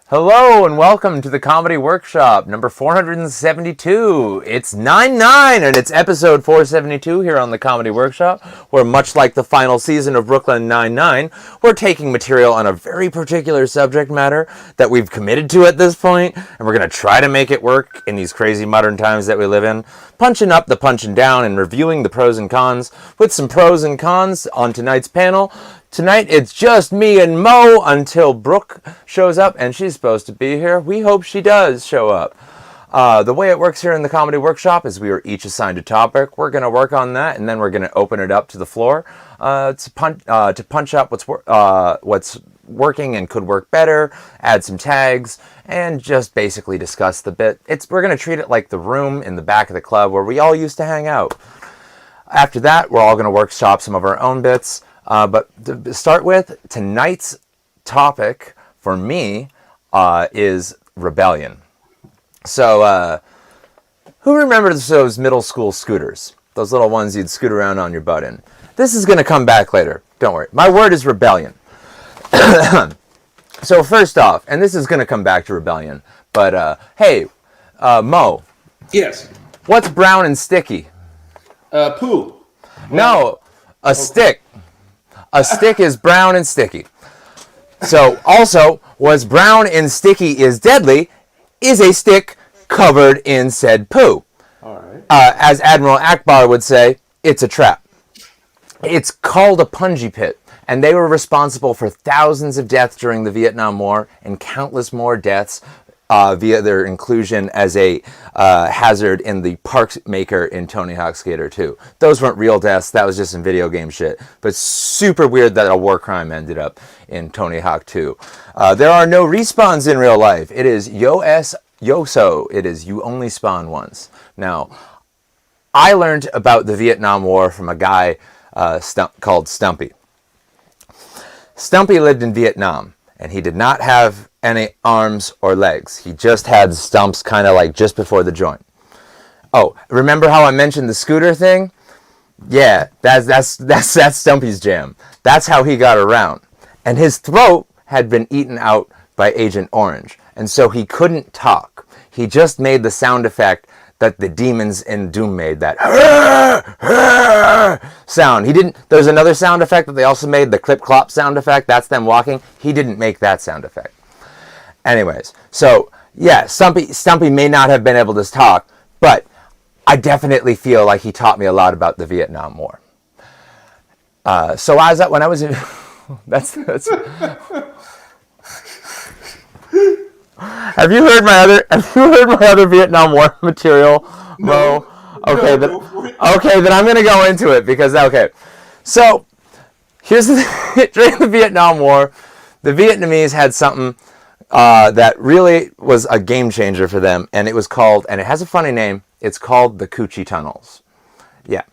Hello and welcome to the Comedy Workshop, number 472. It's 9/9 and it's episode 472 here on the Comedy Workshop, where much like the final season of Brooklyn Nine-Nine, we're taking material on a very particular subject matter that we've committed to at this point, and we're going to try to make it work in these crazy modern times that we live in, punching up the punching down and reviewing the pros and cons with some pros and cons on tonight's panel. Tonight, it's just me and Mo until Brooke shows up, and she's supposed to be here. We hope she does show up. The way it works here in the Comedy Workshop is we are each assigned a topic. We're going to work on that, and then we're going to open it up to the floor to punch up what's working and could work better, add some tags, and just basically discuss the bit. We're going to treat it like the room in the back of the club where we all used to hang out. After that, we're all going to workshop some of our own bits. But to start with, tonight's topic for me is rebellion. So, who remembers those middle school scooters? Those little ones you'd scoot around on your butt in. This is going to come back later. Don't worry. My word is rebellion. So first off, and this is going to come back to rebellion, but hey, Mo. Yes. What's brown and sticky? Poo. No, a stick. A stick is brown and sticky. So, also, what's brown and sticky is deadly is a stick covered in said poo. All right. As Admiral Akbar would say, it's a trap. It's called a punji pit, and they were responsible for thousands of deaths during the Vietnam War and countless more deaths via their inclusion as a hazard in the park maker in Tony Hawk Skater 2. Those weren't real deaths, that was just some video game shit. But super weird that a war crime ended up in Tony Hawk 2. There are no respawns in real life. It is yo-so. It is you only spawn once. Now, I learned about the Vietnam War from a guy called Stumpy. Stumpy lived in Vietnam, and he did not have any arms or legs. He just had stumps kind of like just before the joint. Oh, remember how I mentioned the scooter thing? Yeah, that's Stumpy's jam. That's how he got around. And his throat had been eaten out by Agent Orange, and so he couldn't talk. He just made the sound effect that the demons in Doom made, that sound. There's another sound effect that they also made, the clip-clop sound effect. That's them walking. He didn't make that sound effect. Anyways, so, yeah, Stumpy may not have been able to talk, but I definitely feel like he taught me a lot about the Vietnam War. When I was in... that's... Have you heard my other Vietnam War material, Mo? Okay, then I'm going to go into it because, okay. So, here's during the Vietnam War, the Vietnamese had something that really was a game changer for them, and it has a funny name, it's called the Coochie Tunnels. Yeah.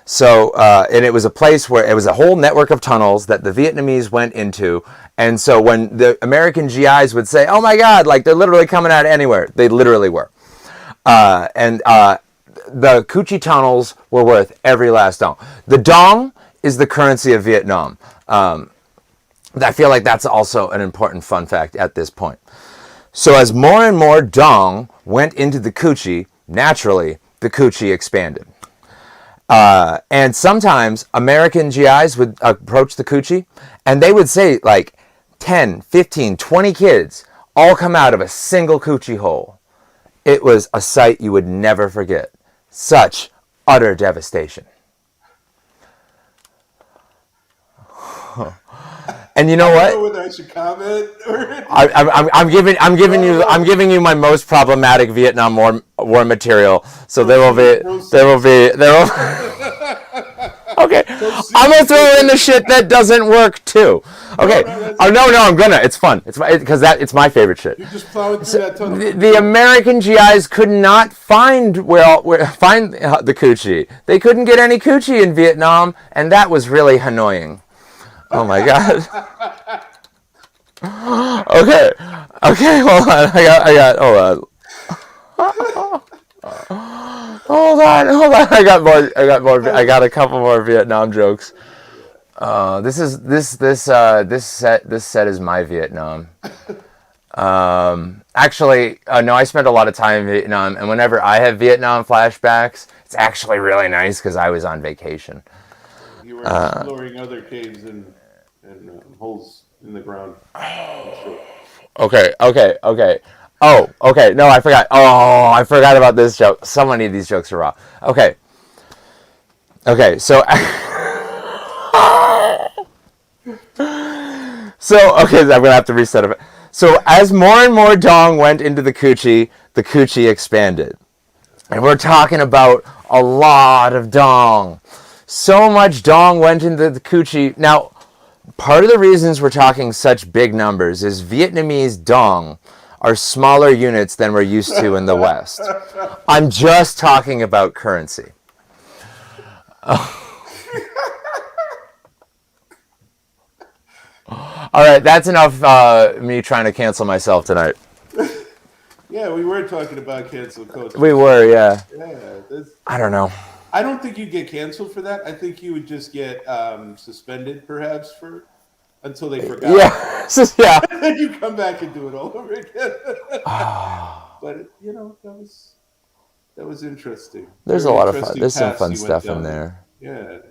So, and it was a place where it was a whole network of tunnels that the Vietnamese went into. And so when the American GIs would say, oh my God, like they're literally coming out of anywhere, they literally were. The Coochie Tunnels were worth every last dong. The dong is the currency of Vietnam. I feel like that's also an important fun fact at this point. So as more and more dong went into the coochie, naturally, the coochie expanded. And sometimes American GIs would approach the coochie, and they would say like 10, 15, 20 kids all come out of a single coochie hole. It was a sight you would never forget. Such utter devastation. And you know what? I don't know whether I should comment or... I'm giving you my most problematic Vietnam War material. So there will be. Okay, I'm gonna throw in the shit that doesn't work too. Okay. No, I'm gonna. It's fun. It's it's my favorite shit. You're just plowing through that tunnel. The American GIs could not find the coochie. They couldn't get any coochie in Vietnam, and that was really annoying. Oh my God. Okay, hold on. Hold on. I got a couple more Vietnam jokes. This set is my Vietnam. Actually, no, I spent a lot of time in Vietnam, and whenever I have Vietnam flashbacks, it's actually really nice because I was on vacation. You were exploring other caves and holes in the ground. I'm sure. Okay. Oh, okay. No, I forgot. Oh, I forgot about this joke. So many of these jokes are raw. Okay. So, I'm gonna have to reset it. So, as more and more dong went into the coochie expanded, and we're talking about a lot of dong. So much dong went into the coochie. Now, part of the reasons we're talking such big numbers is Vietnamese dong are smaller units than we're used to in the West. I'm just talking about currency. All right, that's enough me trying to cancel myself tonight. Yeah, we were talking about cancel culture. We were, yeah. Yeah, I don't know. I don't think you'd get canceled for that. I think you would just get suspended, perhaps, for until they forgot. Yeah, yeah. Then you come back and do it all over again. But that was interesting. There's a Very lot of fun. interesting There's some paths fun you went stuff in down there. there.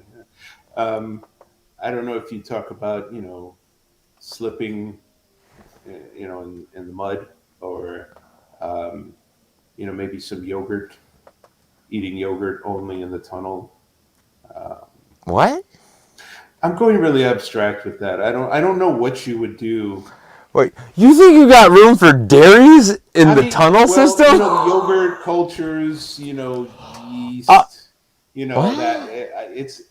Yeah. I don't know if you talk about slipping, in the mud, or maybe some yogurt, eating yogurt only in the tunnel. What? I'm going really abstract with that. I don't know what you would do. Wait, you think you got room for dairies in I the mean, tunnel well, system? the yogurt cultures, Uh, yeast, that what? it's.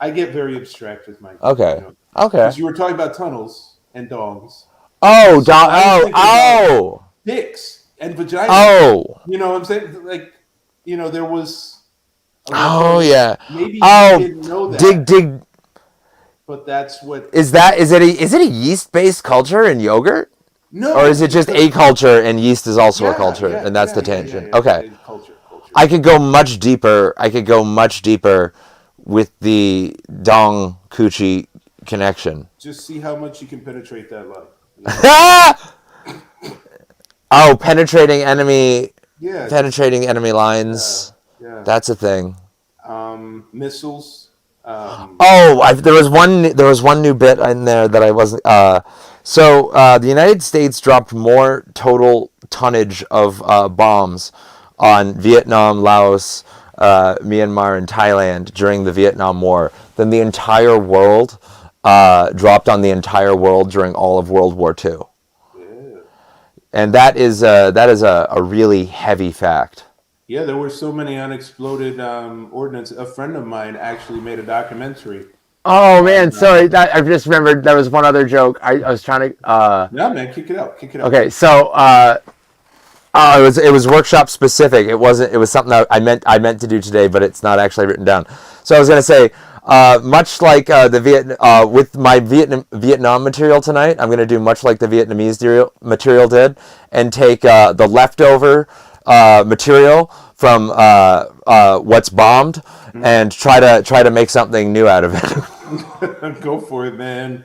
I get very abstract with my, Okay. Okay. because you were talking about tunnels and dongs. Oh, So I was thinking about oh, dicks and vaginas. oh, You know what I'm saying? Like, there was a oh, level. yeah. Maybe you Oh, didn't know that, dig. but that's what. Is it a yeast based culture in yogurt, or is No, it just a because culture and yeast is also a yeah, culture, yeah, and that's yeah, the yeah, yeah, tangent? yeah. Okay. Culture. I could go much deeper. I could go much deeper with the dong coochie connection. Just see how much you can penetrate that love. Oh, Yeah, just penetrating enemy yeah, lines. yeah. That's a thing. Missiles. Oh, there was one new bit in there that I wasn't. The United States dropped more total tonnage of bombs on Vietnam, Laos, Myanmar, and Thailand during the Vietnam War than the entire world dropped on the entire world during all of World War II. Yeah, And that is a really heavy fact. yeah. There were so many unexploded ordnance. A friend of mine actually made a documentary Oh man, on. sorry. I just remembered there was one other joke. I was trying to. No, man, kick it out, kick it out. Okay, it was workshop specific. It was something that I meant to do today, but it's not actually written down. So I was gonna say, much like with my Vietnam material tonight, I'm gonna do much like the Vietnamese material did, and take the leftover material from what's bombed and try to make something new out of it. Go for it, man.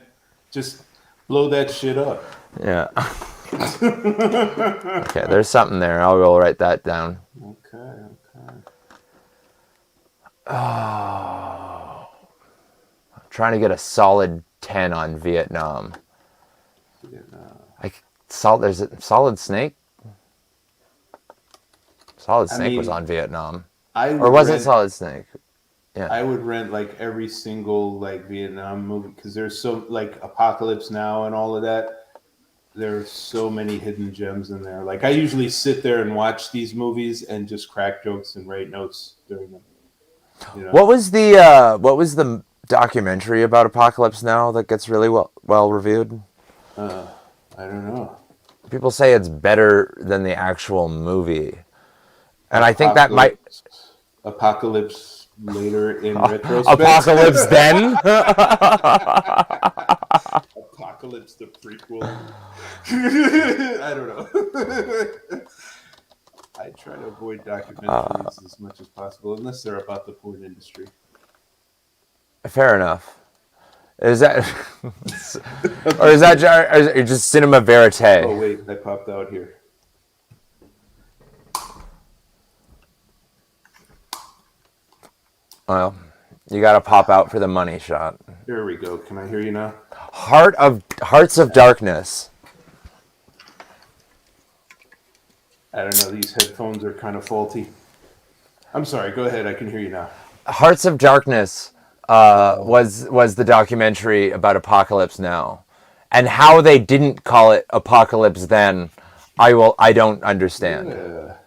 Just blow that shit up. Yeah. Okay, there's something there. I'll go write that down. Okay. Oh, I'm trying to get a solid 10 on Vietnam. There's a Solid Snake. Solid Snake was on Vietnam, or was it Solid Snake? Yeah. I would rent like every single like Vietnam movie, because there's so like Apocalypse Now and all of that. There's so many hidden gems in there. Like I usually sit there and watch these movies and just crack jokes and write notes during them. What was the documentary about Apocalypse Now that gets really well reviewed? I don't know. People say it's better than the actual movie, and I think that might Apocalypse later in retrospect. Apocalypse then. Apocalypse the prequel. I don't know. I try to avoid documentaries as much as possible, unless they're about the porn industry. Fair enough. Is that, or is that or is just cinema verite? Oh wait, I popped out here. Well, you got to pop out for the money shot. There we go. Can I hear you now? Hearts of Darkness. I don't know. These headphones are kind of faulty. I'm sorry. Go ahead. I can hear you now. Hearts of Darkness was the documentary about Apocalypse Now, and how they didn't call it Apocalypse Then. I don't understand. Yeah.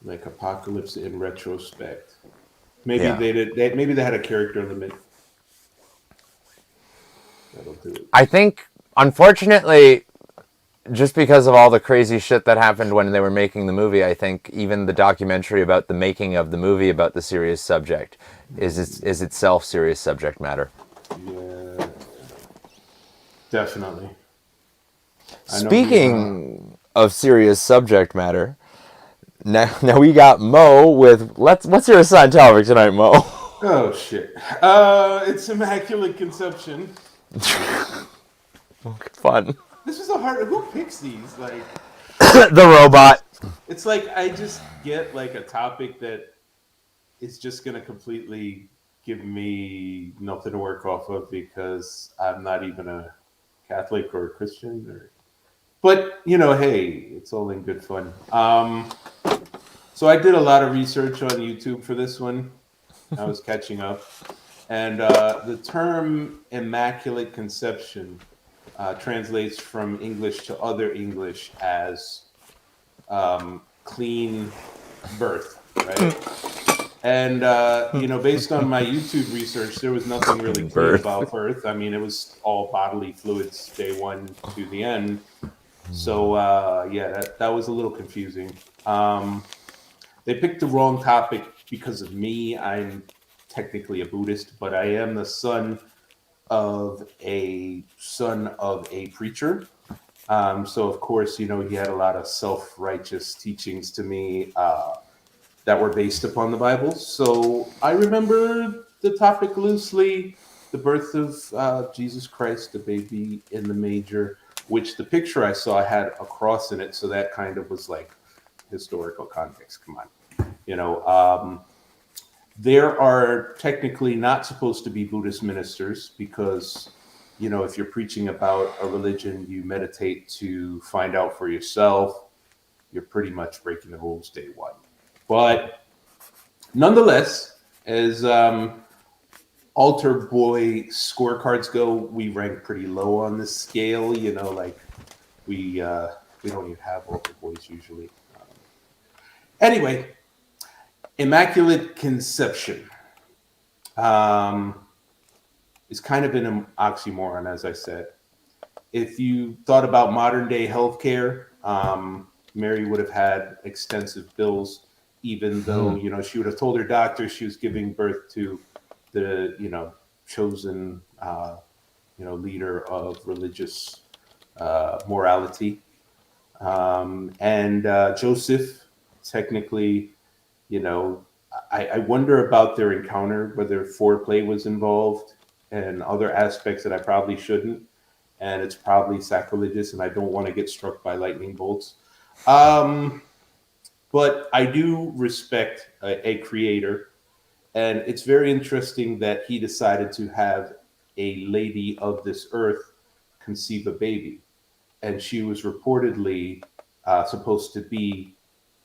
Like Apocalypse in retrospect. Maybe Yeah. they did. Maybe they had a character limit. That'll do it. I think, unfortunately, just because of all the crazy shit that happened when they were making the movie, I think even the documentary about the making of the movie about the serious subject is itself serious subject matter. Yeah, definitely. Speaking of serious subject matter, now we got Mo with what's your assigned topic tonight, Mo? Oh shit! It's Immaculate Conception. Fun. This is a hard. Who picks these? Like The robot. it's like I just get like a topic that is just gonna completely give me nothing to work off of because I'm not even a Catholic or a Christian. But hey, it's all in good fun. So I did a lot of research on YouTube for this one. I was catching up, and the term Immaculate Conception translates from English to other English as clean birth, right? And based on my YouTube research, there was nothing really clear about birth. I mean, it was all bodily fluids day one to the end. So that was a little confusing. They picked the wrong topic because of me. I'm technically a Buddhist, but I am the son of a preacher. So of course, he had a lot of self-righteous teachings to me that were based upon the Bible. So I remember the topic loosely: the birth of Jesus Christ, the baby in the manger. Which the picture I saw had a cross in it, so that kind of was like historical context. Come on, there are technically not supposed to be Buddhist ministers because, if you're preaching about a religion, you meditate to find out for yourself. You're pretty much breaking the rules day one. But nonetheless, as altar boy scorecards go, we rank pretty low on this scale. Like we don't even have altar boys usually. Anyway, Immaculate Conception is kind of an oxymoron, as I said. If you thought about modern day healthcare, Mary would have had extensive bills, even though she would have told her doctor she was giving birth to the chosen leader of religious morality, and Joseph technically, I wonder about their encounter, whether foreplay was involved and other aspects that I probably shouldn't, and it's probably sacrilegious, and I don't want to get struck by lightning bolts. But I do respect a creator. And it's very interesting that he decided to have a lady of this earth conceive a baby. And she was reportedly supposed to be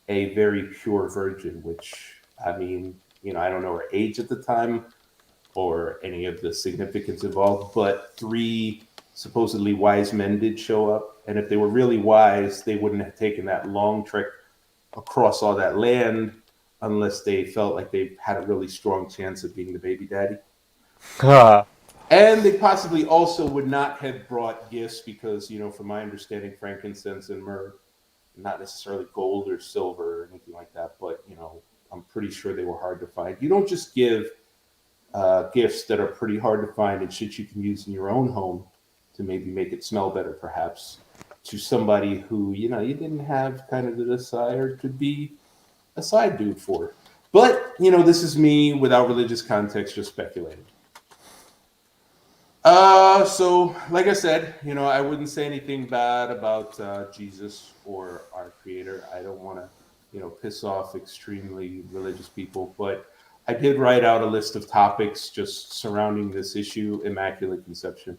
a very pure virgin, which, I mean, I don't know her age at the time or any of the significance involved, but 3 supposedly wise men did show up. And if they were really wise, they wouldn't have taken that long trek across all that land unless they felt like they had a really strong chance of being the baby daddy. And they possibly also would not have brought gifts because, from my understanding, frankincense and myrrh, not necessarily gold or silver or anything like that, but, I'm pretty sure they were hard to find. You don't just give gifts that are pretty hard to find and shit you can use in your own home to maybe make it smell better, perhaps, to somebody who, you didn't have kind of the desire to be a side dude for. But, this is me without religious context, just speculating. So like I said, I wouldn't say anything bad about Jesus or our Creator. I don't want to, piss off extremely religious people, but I did write out a list of topics just surrounding this issue, Immaculate Conception.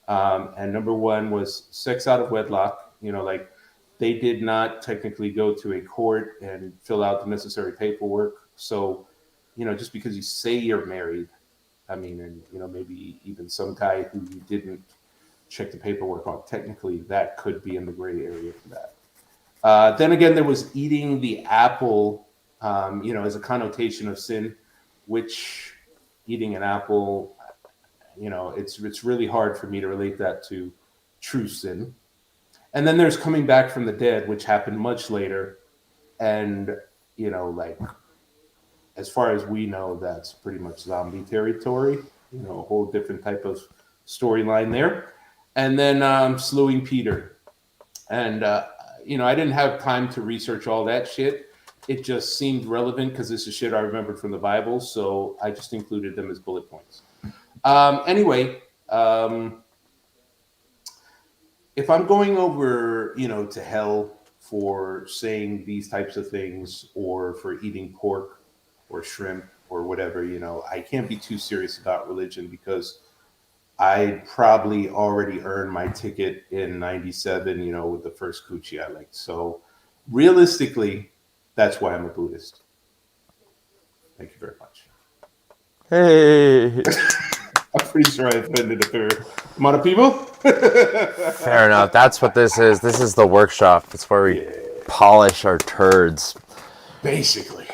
And number one was sex out of wedlock. Like they did not technically go to a court and fill out the necessary paperwork. So, just because you say you're married, I mean, and maybe even some guy who you didn't check the paperwork on, technically that could be in the gray area for that. Then again, there was eating the apple, as a connotation of sin, which eating an apple, it's really hard for me to relate that to true sin. And then there's coming back from the dead, which happened much later, and like as far as we know, that's pretty much zombie territory. A whole different type of storyline there. And then slewing Peter, and I didn't have time to research all that shit. It just seemed relevant because this is shit I remembered from the Bible, so I just included them as bullet points. Anyway, if I'm going over, to hell for saying these types of things or for eating pork or shrimp or whatever, I can't be too serious about religion because I probably already earned my ticket in '97, with the first coochie I liked. So realistically, that's why I'm a Buddhist. Thank you very much. Hey. I'm pretty sure I offended a fair amount of people. Fair enough. That's what this is. This is the workshop. It's where we polish our turds. Basically.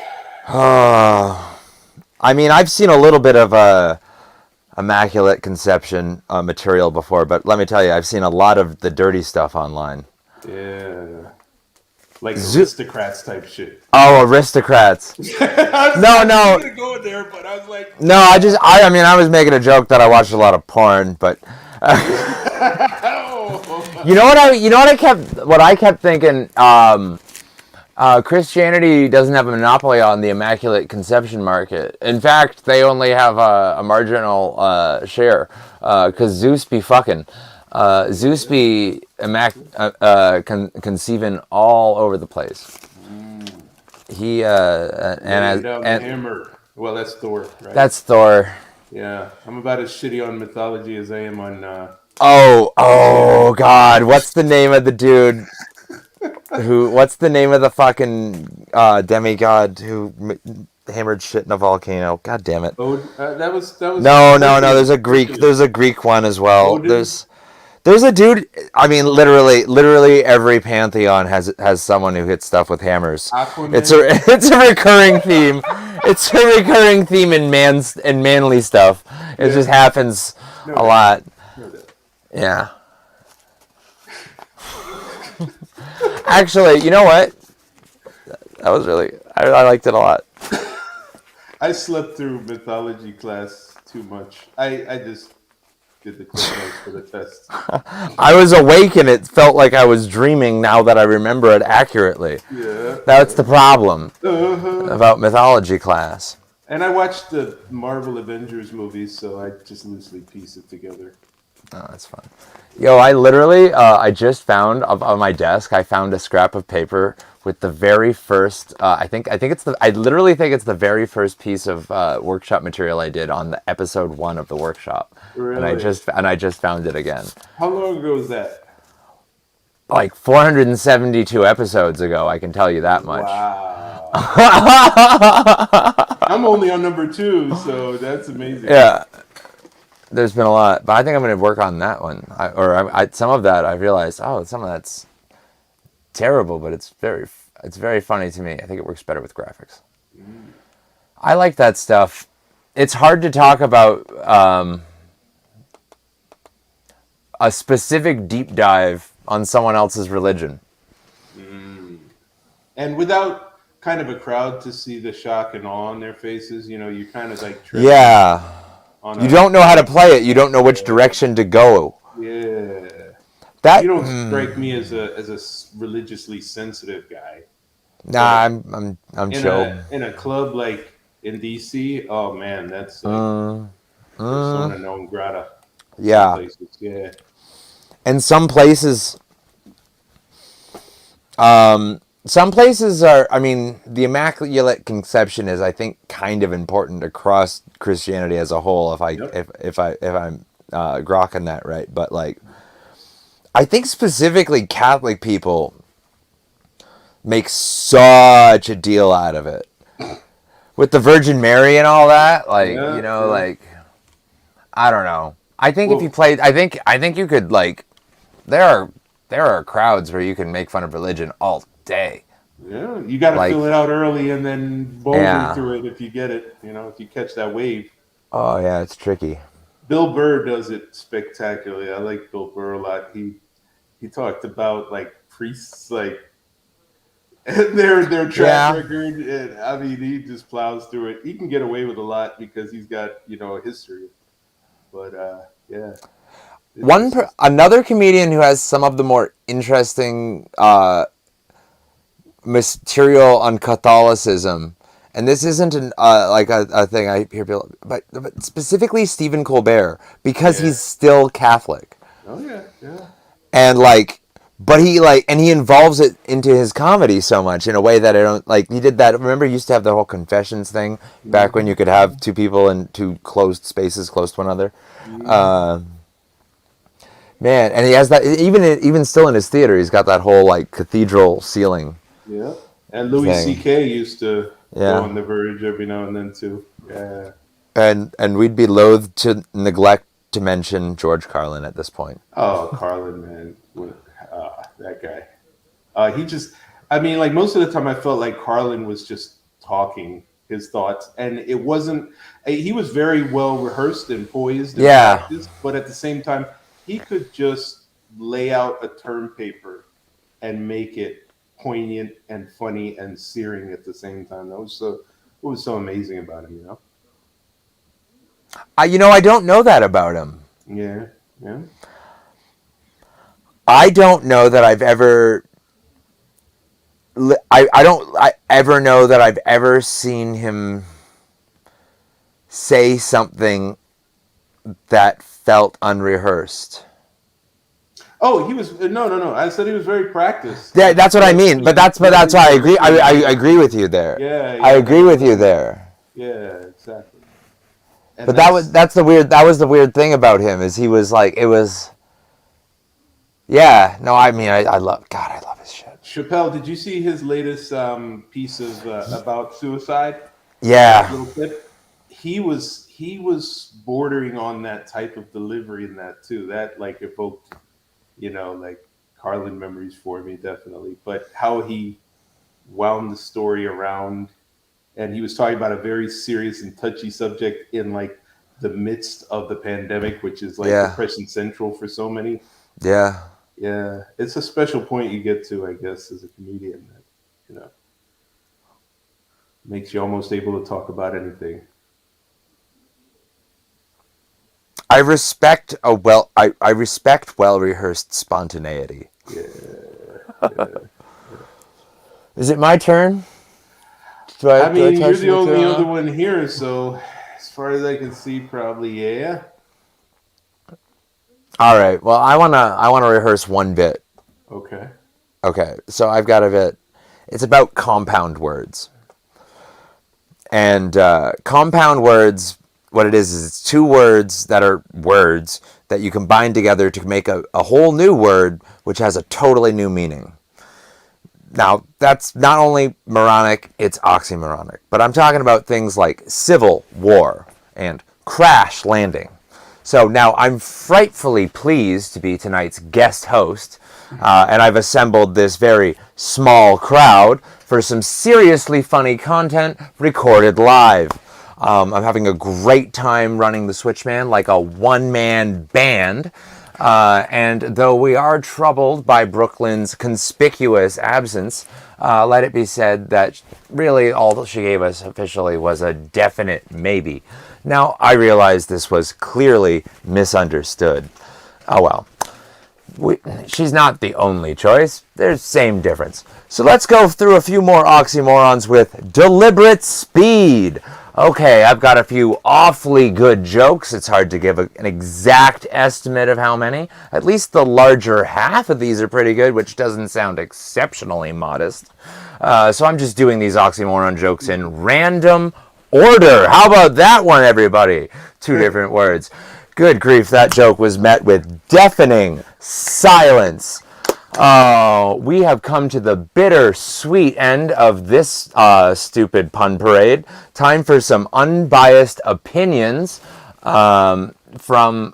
I mean, I've seen a little bit of Immaculate Conception material before, but let me tell you, I've seen a lot of the dirty stuff online. Yeah. Like aristocrats type shit. Oh, aristocrats. No. Gonna go in there, but I was like, no, I mean, I was making a joke that I watched a lot of porn, but you know what I kept thinking. Christianity doesn't have a monopoly on the Immaculate Conception market. In fact, they only have a marginal share because Zeus be fucking. Zeus be conceiving all over the place. He and hammer. Well, that's Thor, right? That's Thor. Yeah, I'm about as shitty on mythology as I am on. Oh God! What's the name of the dude? What's the name of the fucking demigod who hammered shit in a volcano? God damn it! That was. No. There's a Greek one as well. Odin? There's a dude. I mean, literally every pantheon has someone who hits stuff with hammers. Aquaman? It's a recurring theme. It's a recurring theme in manly stuff. It just happens a lot. Yeah. Actually, you know what? That was really I liked it a lot. I slept through mythology class too much. I just did the quick notes for the test. I was awake and it felt like I was dreaming now that I remember it accurately. Yeah. That's the problem about mythology class. And I watched the Marvel Avengers movies, so I just loosely piece it together. Oh, that's fun. Yo, I literally, I just found on my desk, I found a scrap of paper with the very first, I literally think it's the very first piece of workshop material I did on the episode 1 of the workshop. Really? And I just found it again. How long ago was that? Like 472 episodes ago, I can tell you that much. Wow. I'm only on number 2, so that's amazing. Yeah. There's been a lot, but I think I'm going to work on that one. Some of that I realized, some of that's terrible, but it's very funny to me. I think it works better with graphics. I like that stuff. It's hard to talk about a specific deep dive on someone else's religion. And without kind of a crowd to see the shock and awe on their faces, you kind of like yeah. You don't know how to play it. You don't know which direction to go. Yeah. That you don't strike me as a religiously sensitive guy. Nah, I'm chill. In a club like in DC, oh man, that's like persona non grata. Yeah. places. Yeah. And some places are, I mean, the Immaculate Conception is, I think, kind of important across Christianity as a whole, Yep. if I'm grokking that right. But like, I think specifically Catholic people make such a deal out of it. With the Virgin Mary and all that, like, Yeah. Yeah. like, I don't know. I think if you Well, played, I think you could, like, there are crowds where you can make fun of religion all day. yeah. You got to Like, fill it out early and then boulder yeah. through it if you get it. If you catch that wave. Oh yeah, it's tricky. Bill Burr does it spectacularly. I like Bill Burr a lot. He talked about like priests, like and their track Yeah. record, and I mean he just plows through it. He can get away with a lot because he's got a history. But yeah, it's just Another comedian who has some of the more interesting material on Catholicism, and this isn't like a thing I hear people, but specifically Stephen Colbert, because yeah. he's still Catholic. Oh yeah, yeah. And like, but he involves it into his comedy so much in a way that I don't like. He did that. Remember, he used to have the whole confessions thing back when you could have two people in two closed spaces close to one another. Man, and he has that even still in his theater. He's got that whole like cathedral ceiling Yeah. And Louis thing. C.K. used to Yeah. go on the verge every now and then too. Yeah. And we'd be loath to neglect to mention George Carlin at this point. Oh, Carlin, man, that guy. He just, I mean, like most of the time, I felt like Carlin was just talking his thoughts, and it wasn't. He was very well rehearsed and poised and Yeah. practiced, but at the same time, he could just lay out a term paper and make it poignant and funny and searing at the same time. What was so amazing about him. I don't know that about him. Yeah, yeah. I don't know that I've ever. I don't ever know that I've ever seen him say something that felt unrehearsed. Oh, he was no. I said he was very practiced. Yeah, that's what I mean. But that's why I agree. I agree with you there. Yeah, I agree with you there. Yeah, exactly. And But that was the weird thing about him is he was like it was. Yeah, no, I mean I love his shit. Chappelle. Did you see his latest piece of about suicide? Yeah, Little clip. He was bordering on that type of delivery in that too. That like evoked, like Carlin memories for me definitely. But how he wound the story around, and he was talking about a very serious and touchy subject in like the midst of the pandemic, which is like depression central for so many. yeah. Yeah, it's a special point you get to, I guess, as a comedian that makes you almost able to talk about anything. I respect I respect well rehearsed spontaneity. Yeah, yeah. Is it my turn? I mean, you're the only other one here, so as far as I can see, probably yeah. All right. Well, I wanna rehearse one bit. Okay. Okay. So I've got a bit. It's about compound words. And compound words, what it is it's two words that are words that you combine together to make a whole new word, which has a totally new meaning. Now, that's not only moronic, it's oxymoronic. But I'm talking about things like civil war and crash landing. So now I'm frightfully pleased to be tonight's guest host, and I've assembled this very small crowd for some seriously funny content recorded live. I'm having a great time running the Switchman like a one-man band. And though we are troubled by Brooklyn's conspicuous absence, let it be said that really all that she gave us officially was a definite maybe. Now, I realize this was clearly misunderstood. Oh well. She's not the only choice. There's same difference. So let's go through a few more oxymorons with deliberate speed. Okay, I've got a few awfully good jokes. It's hard to give an exact estimate of how many. At least the larger half of these are pretty good, which doesn't sound exceptionally modest. So I'm just doing these oxymoron jokes in random order. How about that one, everybody? 2 different words. Good grief, that joke was met with deafening silence. We have come to the bitter sweet end of this stupid pun parade. Time for some unbiased opinions from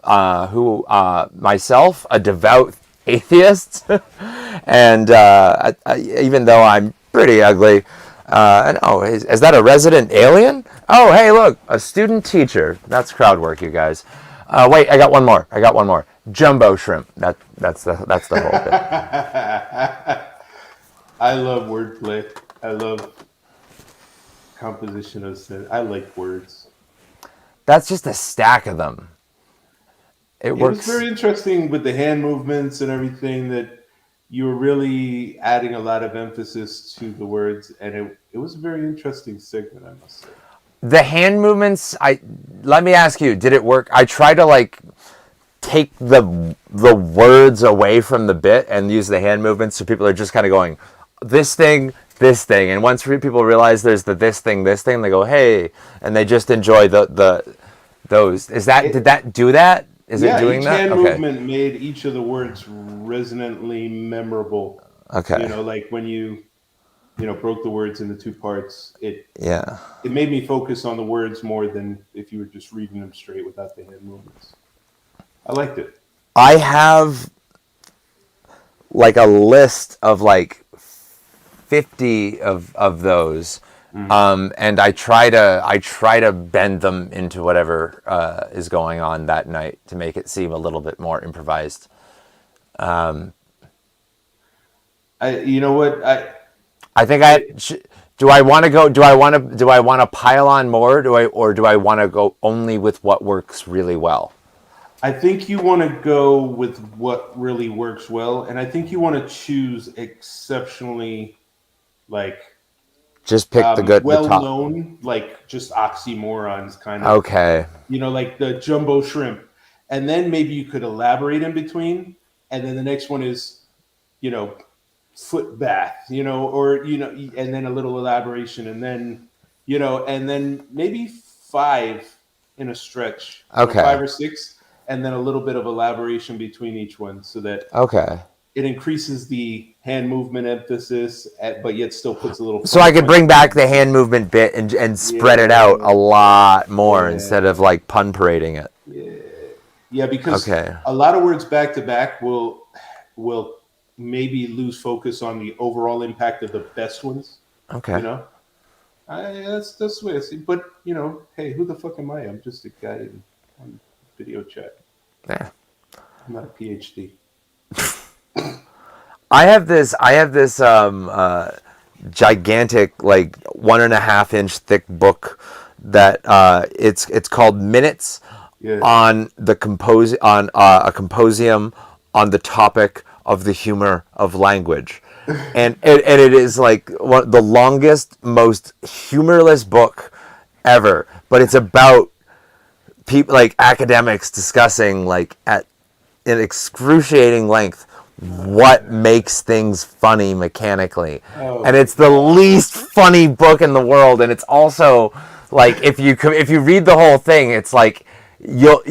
myself, a devout atheist, and even though I'm pretty ugly. Is that a resident alien? Oh, hey, look, a student teacher. That's crowd work, you guys. Wait, I got one more. Jumbo shrimp. That's the whole bit. I love wordplay. I love composition of sense. I like words. That's just a stack of them. It works. Was very interesting with the hand movements and everything, that you were really adding a lot of emphasis to the words, and it was a very interesting segment, I must say. The hand movements, let me ask you, did it work? I try to take the words away from the bit and use the hand movements, so people are just kind of going this thing, and once people realize there's the this thing, they go hey, and they just enjoy those. Did that do that? Is it doing that? Each hand movement made each of the words resonantly memorable. Okay. Like when you broke the words into 2 parts, it made me focus on the words more than if you were just reading them straight without the hand movements. I liked it. I have a list of 50 of those. And I try to bend them into whatever is going on that night to make it seem a little bit more improvised. You know what? I think do I want to pile on more? Do I want to go only with what works really well? I think you want to go with what really works well, and I think you want to choose exceptionally just pick the good, well-known, just oxymorons kind of. Okay. Like the jumbo shrimp, and then maybe you could elaborate in between, and then the next one is, foot bath, and then a little elaboration, and then, and then maybe 5 in a stretch. Okay. 5 or 6, and then a little bit of elaboration between each one, so that it increases the hand movement emphasis, but yet still puts a little. So I could bring back the hand movement bit and spread it out a lot more instead of pun parading it. Yeah, because a lot of words back to back will maybe lose focus on the overall impact of the best ones. Okay. That's the way I see. But hey, who the fuck am I? I'm just a guy on video chat. Yeah. I'm not a PhD. I have this gigantic 1.5 inch thick book that it's called Minutes on the a composium on the topic of the humor of language, and it is the longest, most humorless book ever, but it's about people academics discussing in excruciating length what makes things funny mechanically. And it's the least funny book in the world, and it's also if you read the whole thing, it's you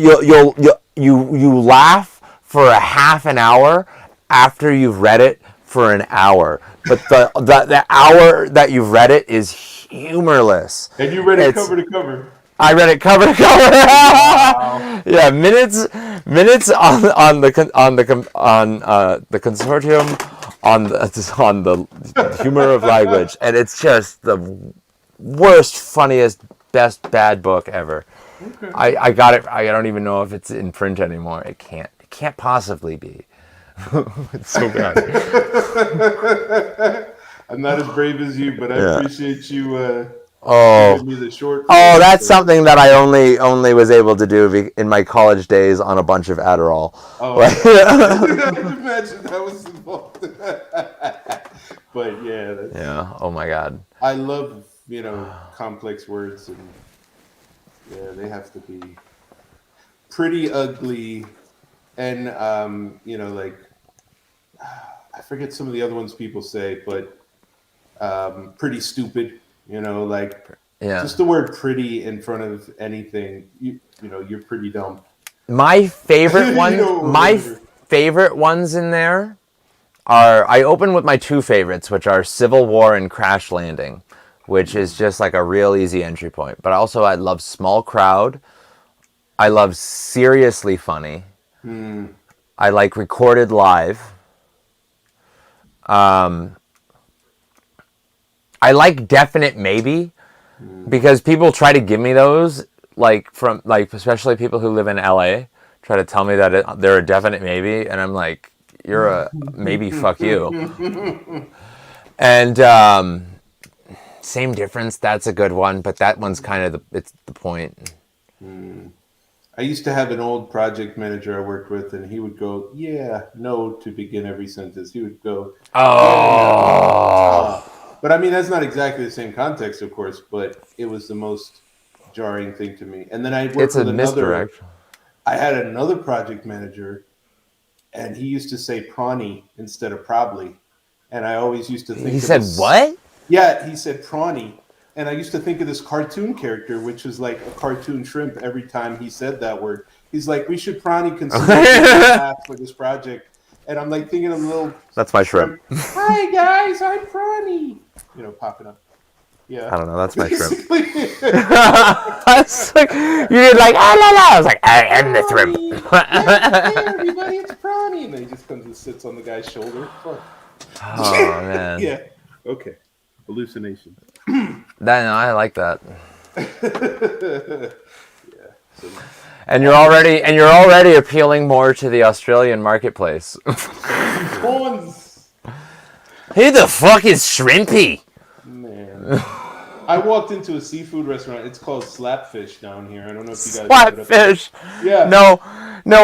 laugh for a half an hour after you've read it for an hour, but the hour that you've read it is humorless. And you read it cover to cover. I read it cover to cover. Wow. Yeah, minutes on the consortium on the humor of language, and it's just the worst, funniest, best bad book ever. Okay. I got it. I don't even know if it's in print anymore. It can't possibly be. It's so bad. I'm not as brave as you, but I appreciate you. Me the short that's something that I only was able to do in my college days on a bunch of Adderall. I would imagine that was involved. But yeah. Oh my God. I love complex words, and Yeah, they have to be pretty ugly, and like I forget some of the other ones people say, but pretty stupid. Like Yeah. just the word "pretty" in front of anything, you're pretty dumb. My favorite ones, Or my whatever. favorite ones in there are, I open with my two favorites, which are Civil War and Crash Landing, which is just like a real easy entry point. But also, I love Small Crowd. I love Seriously Funny. Hmm. I like Recorded Live. I like Definite Maybe because people try to give me those, like from like especially people who live in LA try to tell me that they're a definite maybe, and I'm like, you're a maybe, fuck you. And same difference. That's a good one, but that one's kind of it's the point. I used to have an old project manager I worked with, and he would go, "Yeah, no," to begin every sentence. He would go, "Yeah, no." Oh, But I mean, that's not exactly the same context, of course, but it was the most jarring thing to me. And then I it's worked a with another, misdirect. I had another project manager, and he used to say prawny instead of probably. And I always used to He think of said this. what? Yeah, he said prawny. And I used to think of this cartoon character, which was like a cartoon shrimp every time he said that word. He's like, we should prawny consider staff for this project. And I'm like thinking of a little That's my shrimp. shrimp. Hi guys, I'm prawny. Popping up. Yeah. I don't know. That's my shrimp. Basically. That's like, you did like ah la la. I was like, I am the shrimp. Prawny. Yeah, hey everybody, it's prawny. And then he just comes and sits on the guy's shoulder. Fun. Oh man. Yeah. Okay. Hallucination. Then I like that. Yeah. So And you're already appealing more to the Australian marketplace. Horns. Who the fuck is Shrimpy? Man. I walked into a seafood restaurant. It's called Slapfish down here. I don't know if you guys have it up there. Slapfish. Yeah. No.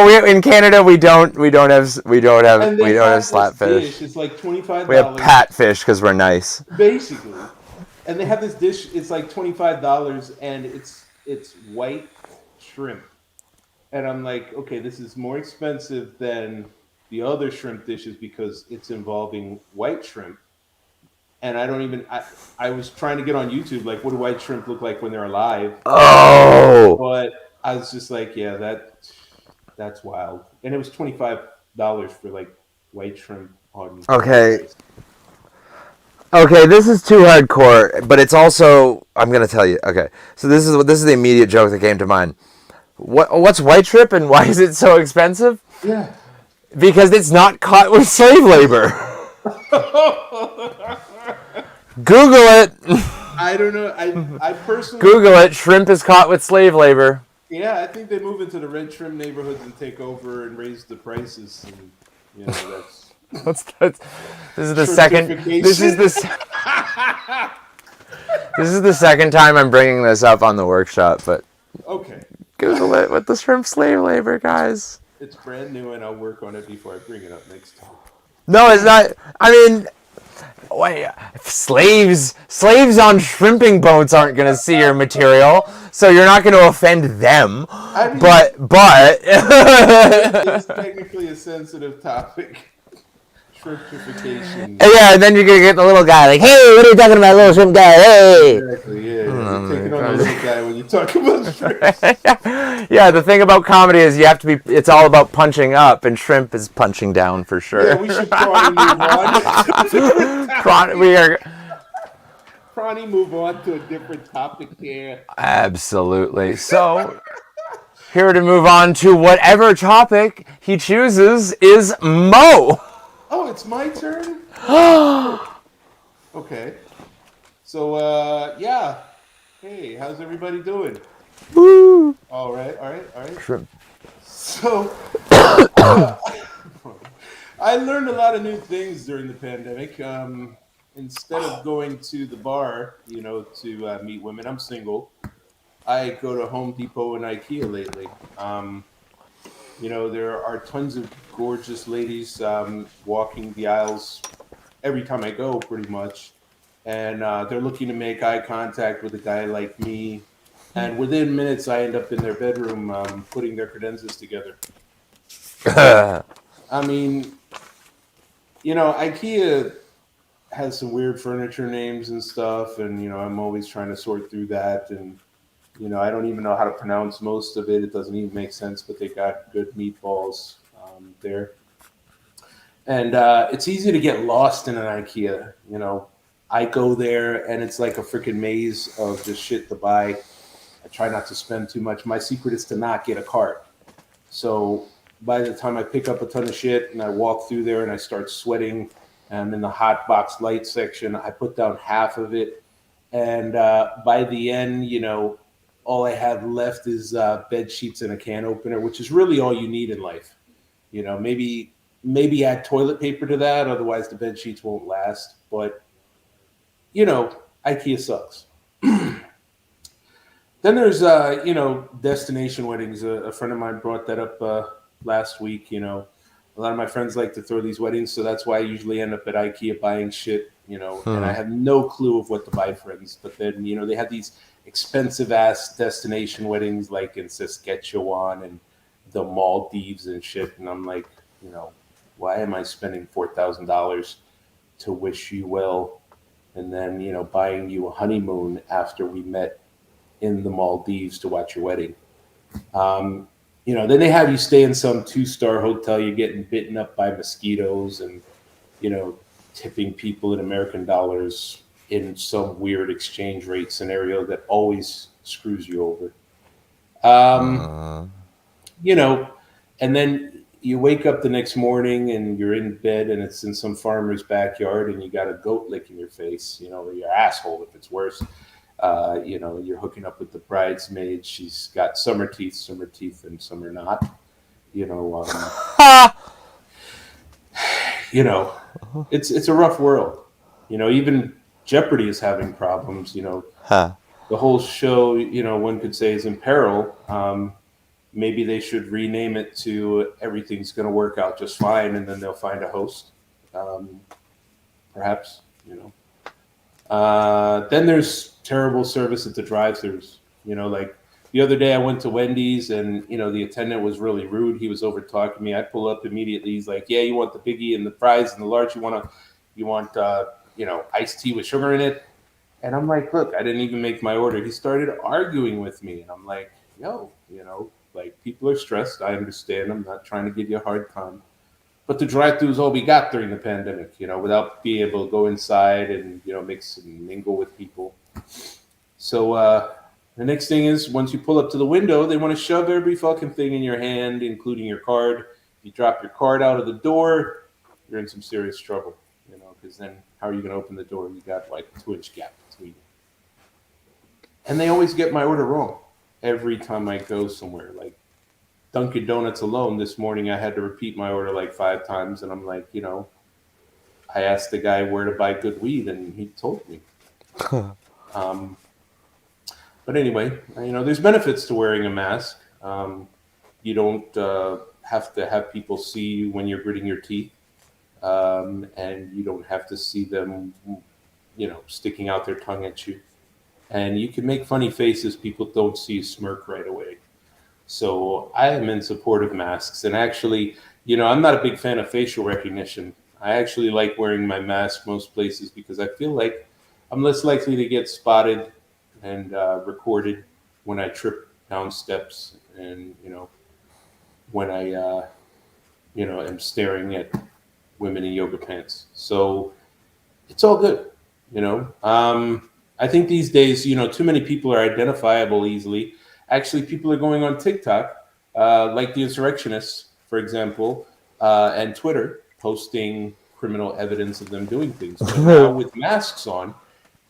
We in Canada we don't have And they have this dish. slapfish. It's like $25. We have patfish because we're nice. Basically. And they have this dish, it's like $25 and it's white shrimp. And I'm like, okay, this is more expensive than the other shrimp dishes because it's involving white shrimp. And I was trying to get on YouTube, like, what do white shrimp look like when they're alive? Oh. But I was just like, yeah, that's wild. And it was $25 for like white shrimp on Okay. rice. Okay, this is too hardcore, but it's also I'm gonna tell you. Okay, so this is the immediate joke that came to mind. What's white shrimp and why is it so expensive? Yeah. Because it's not caught with slave labor. Google it. I don't know. I personally Google it. Shrimp is caught with slave labor. Yeah, I think they move into the red shrimp neighborhoods and take over and raise the prices, and that's This is the second. This is the. This is the second time I'm bringing this up on the workshop, but okay. Google it with the shrimp slave labor, guys. It's brand new, and I'll work on it before I bring it up next time. No, it's not. I mean, wait, slaves on shrimping boats aren't gonna see your material, so you're not gonna offend them. I mean, but it's technically a sensitive topic. Shrimpification. Yeah, and then you're gonna get the little guy like, hey, what are you talking about, little shrimp guy? Hey. Exactly. Yeah, you're taking on the little guy when you talk about shrimp. Yeah, the thing about comedy is you have to be. It's all about punching up, and shrimp is punching down for sure. Yeah, we should probably move on. Probably move on to a different topic here. Absolutely. So, here to move on to whatever topic he chooses is Mo. Oh, it's my turn? Okay. So, yeah. Hey, how's everybody doing? Woo. All right. Shrimp. So, I learned a lot of new things during the pandemic. Instead of going to the bar, to meet women, I'm single. I go to Home Depot and IKEA lately. There are tons of gorgeous ladies walking the aisles every time I go, pretty much. And they're looking to make eye contact with a guy like me. and within minutes, I end up in their bedroom putting their cadenzas together. I mean, IKEA has some weird furniture names and stuff, and I'm always trying to sort through that, and I don't even know how to pronounce most of it. It doesn't even make sense, but they got good meatballs there, and it's easy to get lost in an IKEA. I go there, and it's like a freaking maze of just shit to buy. I try not to spend too much. My secret is to not get a cart. So by the time I pick up a ton of shit and I walk through there and I start sweating, and I'm in the hot box light section, I put down half of it. And by the end, all I have left is bed sheets and a can opener, which is really all you need in life. Maybe add toilet paper to that, otherwise the bed sheets won't last. But you know, IKEA sucks. Then there's destination weddings. A friend of mine brought that up last week. A lot of my friends like to throw these weddings, so that's why I usually end up at IKEA buying shit. And I have no clue of what to buy friends. But then they have these expensive ass destination weddings like in Saskatchewan and the Maldives and shit, and I'm like, why am I spending $4,000 to wish you well, and then buying you a honeymoon after we met in the Maldives to watch your wedding? Then they have you stay in some 2-star hotel. You're getting bitten up by mosquitoes and, tipping people in American dollars in some weird exchange rate scenario that always screws you over. You know, and then you wake up the next morning and you're in bed and it's in some farmer's backyard and you got a goat licking your face, or your asshole if it's worse. You're hooking up with the bridesmaid. She's got some are teeth, and some are not. You know, it's a rough world. Even Jeopardy is having problems. The whole show, one could say is in peril. Maybe they should rename it to "Everything's Going to Work Out Just Fine," and then they'll find a host. Perhaps. Then there's terrible service at the drive-thrus. Like the other day I went to Wendy's and the attendant was really rude. He was over talking me. I pull up immediately. He's like, "Yeah, you want the biggie and the fries and the large? You want iced tea with sugar in it?" And I'm like, "Look, I didn't even make my order." He started arguing with me, and I'm like, "Yo, like people are stressed. I understand. I'm not trying to give you a hard time." But the drive-through is all we got during the pandemic, without being able to go inside and, mix and mingle with people. So the next thing is once you pull up to the window, they want to shove every fucking thing in your hand, including your card. You drop your card out of the door, you're in some serious trouble, because then how are you going to open the door? You got like a 2-inch gap between you. And they always get my order wrong every time I go somewhere. Like, Dunkin' Donuts alone this morning, I had to repeat my order like 5 times, and I'm like, I asked the guy where to buy good weed, and he told me. But anyway, there's benefits to wearing a mask. You don't have to have people see you when you're gritting your teeth, and you don't have to see them, sticking out their tongue at you. And you can make funny faces. People don't see you smirk right away. So I am in support of masks. And actually, I'm not a big fan of facial recognition. I actually like wearing my mask most places because I feel like I'm less likely to get spotted and recorded when I trip down steps and, when I, am staring at women in yoga pants. So it's all good, I think these days, too many people are identifiable easily. Actually, people are going on TikTok, like the insurrectionists, for example, and Twitter, posting criminal evidence of them doing things. But now with masks on,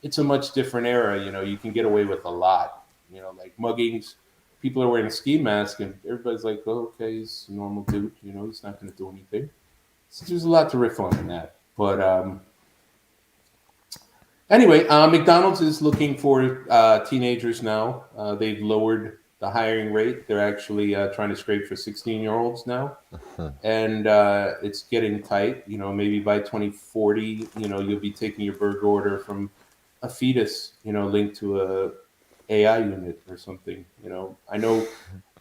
it's a much different era. You can get away with a lot. Like muggings. People are wearing ski masks, and everybody's like, "Oh, okay, he's a normal dude. He's not going to do anything." So there's a lot to riff on in that. But anyway, McDonald's is looking for teenagers now. They've lowered the hiring rate. They're actually trying to scrape for 16-year-olds now. And it's getting tight. Maybe by 2040, you'll be taking your burger order from a fetus, linked to AI unit or something. I know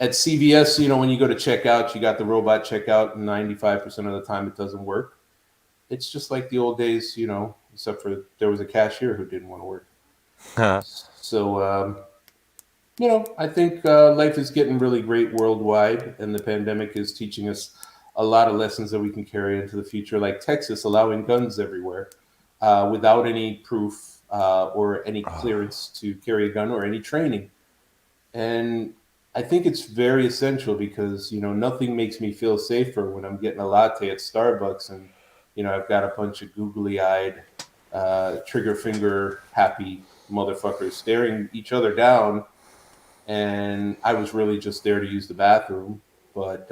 at CVS, when you go to check out, you got the robot checkout, and 95% of the time it doesn't work. It's just like the old days, except for there was a cashier who didn't want to work. So, I think life is getting really great worldwide, and the pandemic is teaching us a lot of lessons that we can carry into the future, like Texas allowing guns everywhere without any proof or any clearance to carry a gun or any training. And I think it's very essential because, nothing makes me feel safer when I'm getting a latte at Starbucks and, I've got a bunch of googly eyed, trigger finger happy motherfuckers staring each other down. And I was really just there to use the bathroom. But,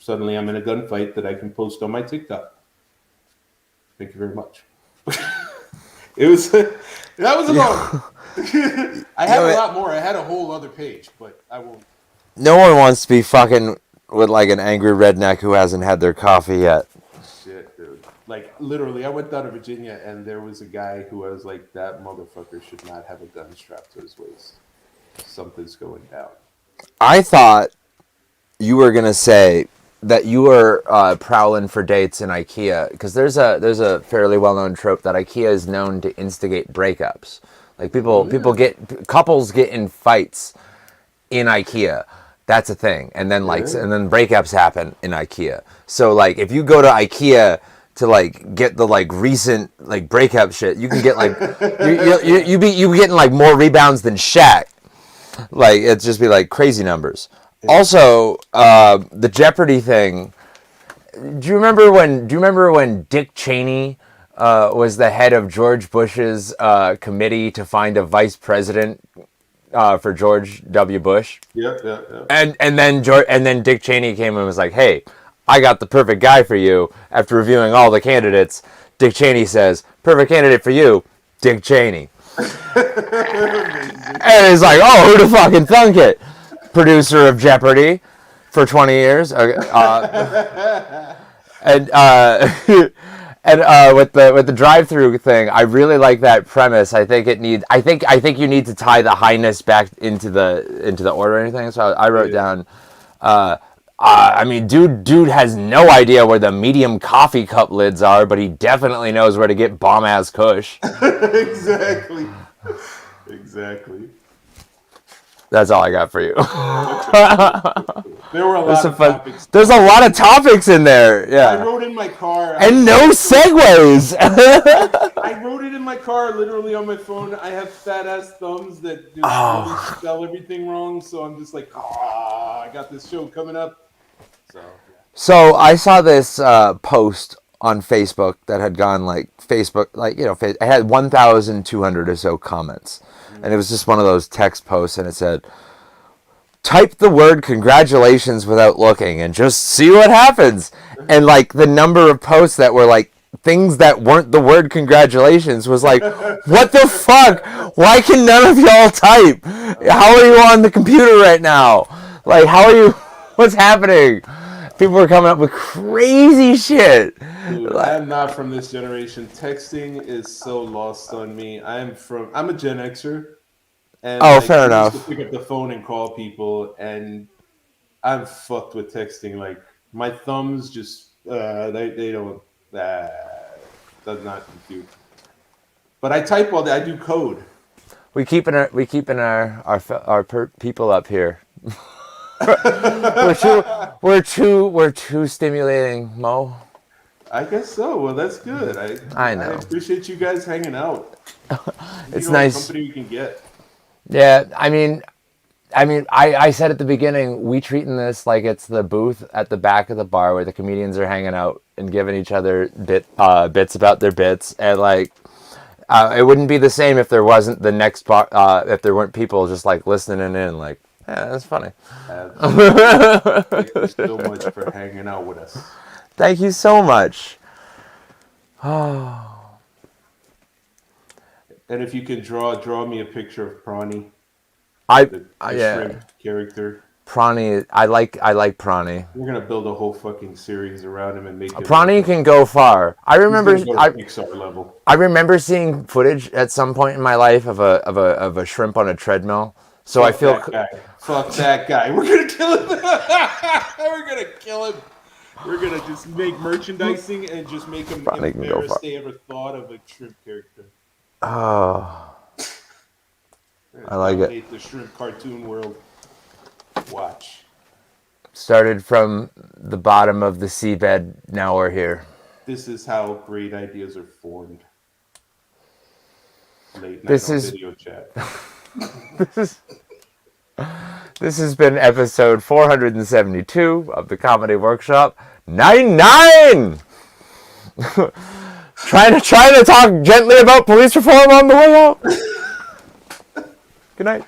suddenly I'm in a gunfight that I can post on my TikTok. Thank you very much. That was a long. I had a lot more. I had a whole other page, but I won't. No one wants to be fucking with like an angry redneck who hasn't had their coffee yet. Shit, dude. Like literally, I went down to Virginia, and there was a guy who I was like, "That motherfucker should not have a gun strapped to his waist. Something's going down." I thought you were gonna say that you were prowling for dates in IKEA because there's a fairly well known trope that IKEA is known to instigate breakups. Like couples get in fights in IKEA. That's a thing, and then and then breakups happen in IKEA. So like if you go to IKEA to like get the like recent like breakup shit, you can get like you getting like more rebounds than Shaq. Like it'd just be like crazy numbers. Also, the Jeopardy thing. Do you remember when Dick Cheney was the head of George Bush's committee to find a vice president for George W. Bush? Yeah. And then Dick Cheney came and was like, "Hey, I got the perfect guy for you." After reviewing all the candidates, Dick Cheney says, "Perfect candidate for you, Dick Cheney." And it's like, oh, who'd have fucking thunk it? Producer of Jeopardy for 20 years. And and with the drive-through thing, I really like that premise. I think you need to tie the highness back into the order or anything. So I wrote down. I mean, dude has no idea where the medium coffee cup lids are, but he definitely knows where to get bomb ass Kush. Exactly. That's all I got for you. There were a lot of topics. There's a lot of topics in there. Yeah. I wrote in my car. And no segues. I wrote it in my car, literally on my phone. I have fat ass thumbs that just really spell everything wrong, so I'm just like, I got this show coming up. So I saw this post on Facebook that had gone like Facebook, like it had 1,200 or so comments. And it was just one of those text posts, and it said, "Type the word congratulations without looking and just see what happens." And like the number of posts that were like things that weren't the word congratulations was like, what the fuck? Why can none of y'all type? How are you on the computer right now? Like, how are you? What's happening? People are coming up with crazy shit. Dude, I'm not from this generation. Texting is so lost on me. I'm a Gen Xer. And fair enough. I used to pick up the phone and call people, and I'm fucked with texting. Like, my thumbs just, they don't, does not compute. But I type all day. I do code. We keeping our people up here. we're too stimulating, Mo. I guess so. Well, that's good. I know. I appreciate you guys hanging out. It's nice. Company we can get. Yeah, I mean, I said at the beginning, we treating this like it's the booth at the back of the bar where the comedians are hanging out and giving each other bits about their bits, and like, it wouldn't be the same if there wasn't the next bar, if there weren't people just like listening in, like, yeah, that's funny. Thank you so much for hanging out with us. Thank you so much. Oh. And if you can draw me a picture of Prawny. The shrimp character. Prawny, I like Prawny. We're gonna build a whole fucking series around him and make him. Prawny can go far. I He's remember gonna go to Pixar level. I remember seeing footage at some point in my life of a shrimp on a treadmill. So Fuck I feel that guy. Fuck that guy. We're gonna kill him. We're gonna kill him. We're gonna just make merchandising and just make him the Probably can go embarrassed far. they ever thought of a shrimp character. Oh, I like it. Dominate the shrimp cartoon world. Watch. Started from the bottom of the seabed. Now we're here. This is how great ideas are formed. Late night This on is- video chat. This has been episode 472 of the Comedy Workshop. 99. trying to talk gently about police reform on the way out. Good night.